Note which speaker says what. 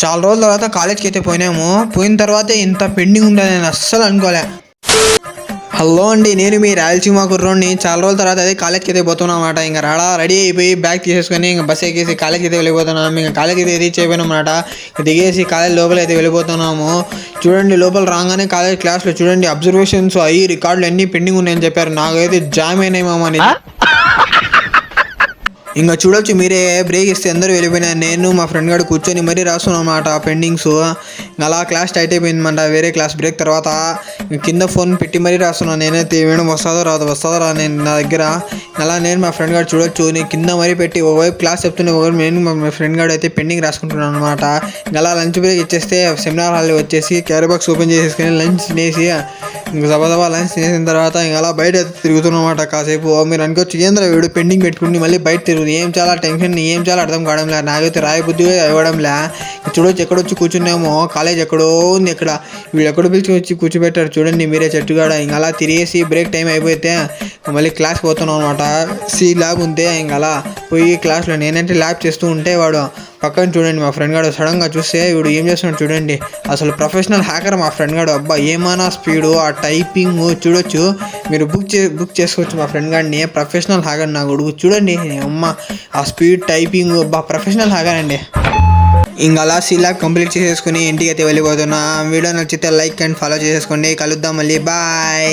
Speaker 1: చాలా రోజుల తర్వాత కాలేజ్కి అయితే పోయినాము. పోయిన తర్వాత ఇంత పెండింగ్ ఉందని నేను అస్సలు అనుకోలే. హలో అండి, నేను మీ రాయలసీమ కుర్రోడిని. చాలా రోజుల తర్వాత అదే కాలేజ్కి అయితే పోతున్నాం అన్నమాట. ఇంకా రెడీ అయిపోయి బ్యాగ్ తీసేసుకొని ఇంకా బస్ ఎక్కేసి కాలేజ్కి అయితే వెళ్ళిపోతున్నాము. ఇంకా కాలేజ్కి అయితే రీచ్ అయిపోయినాం అన్నమాట. దిగేసి కాలేజ్ లోపల అయితే వెళ్ళిపోతున్నాము. చూడండి, లోపల రాగానే కాలేజ్ క్లాస్లో చూడండి అబ్జర్వేషన్స్ అయ్యి రికార్డులు అన్నీ పెండింగ్ ఉన్నాయని చెప్పారు. నాకైతే జామ్ అయినాయి మామని. ఇంకా చూడొచ్చు మీరే, బ్రేక్ ఇస్తే అందరూ వెళ్ళిపోయినారు. నేను మా ఫ్రెండ్ గారు కూర్చొని మరీ రాస్తున్నాం అన్నమాట పెండింగ్స్. అలా క్లాస్ టైట్ అయిపోయిందన్నమాట. వేరే క్లాస్ బ్రేక్ తర్వాత కింద ఫోన్ పెట్టి మరీ రాస్తున్నాను. నేనైతే మేడం వస్తుందో రాదో నేను నా దగ్గర. అలా నేను మా ఫ్రెండ్ గారు చూడొచ్చు, నేను కింద మరీ పెట్టి ఒకవైపు క్లాస్ చెప్తున్నా, ఒకవైపు నేను మా ఫ్రెండ్ గారు అయితే పెండింగ్ రాసుకుంటున్నాను అనమాట. అలా లంచ్ బ్రేక్ ఇచ్చేస్తే సెమినార్ హాల్ వచ్చేసి క్యారీ బాక్స్ ఓపెన్ చేసేసుకొని లంచ్ తినేసి ఇంకా దబా లంచ్ తినేసిన తర్వాత ఇంకా అలా బయట తిరుగుతున్నాం అన్నమాట కాసేపు. మీరు అనుకోవచ్చు ఏంద్ర వీడు పెండింగ్ పెట్టుకుని మళ్ళీ బయట తిరుగుతుంది, ఏం చాలా టెన్షన్, ఏం చాలా అర్థం కావడం లే. నాకైతే రాయబుద్ధి ఇవ్వడంలే. చూడొచ్చు ఎక్కడొచ్చి కూర్చున్నామో, కాలేజ్ ఎక్కడో ఉంది. ఇక్కడ వీళ్ళు ఎక్కడో పిలిచి వచ్చి కూర్చోబెట్టారు చూడండి మీరే, చెట్టుగాడ. ఇంకా అలా తిరిగేసి బ్రేక్ టైం అయిపోతే మళ్ళీ క్లాస్ పోతున్నాం అనమాట. సి ల్యాబ్ ఉంటే ఇంకా అలా పోయి క్లాస్లో నేనంటే ల్యాబ్ చేస్తూ ఉంటే వాడు పక్కన చూడండి మా ఫ్రెండ్ గారు సడన్గా చూస్తే వీడు ఏం చేస్తున్నాడు చూడండి. అసలు ప్రొఫెషనల్ హ్యాకర్ మా ఫ్రెండ్ గారు. అబ్బా ఏమైనా స్పీడు, ఆ టైపింగ్ చూడొచ్చు. మీరు బుక్ చేసుకోవచ్చు మా ఫ్రెండ్ గారిని. ప్రొఫెషనల్ హ్యాకర్ నా కొడుకు చూడండి. అమ్మ ఆ స్పీడ్ టైపింగ్, అబ్బా ప్రొఫెషనల్ హ్యాకర్ అండి. ఇంకా అలా సీలా కంప్లీట్ చేసేసుకుని ఇంటికి అయితే వెళ్ళిపోతున్నా. వీడియో నచ్చితే లైక్ అండ్ ఫాలో చేసేసుకోండి. కలుద్దాం మళ్ళీ, బాయ్.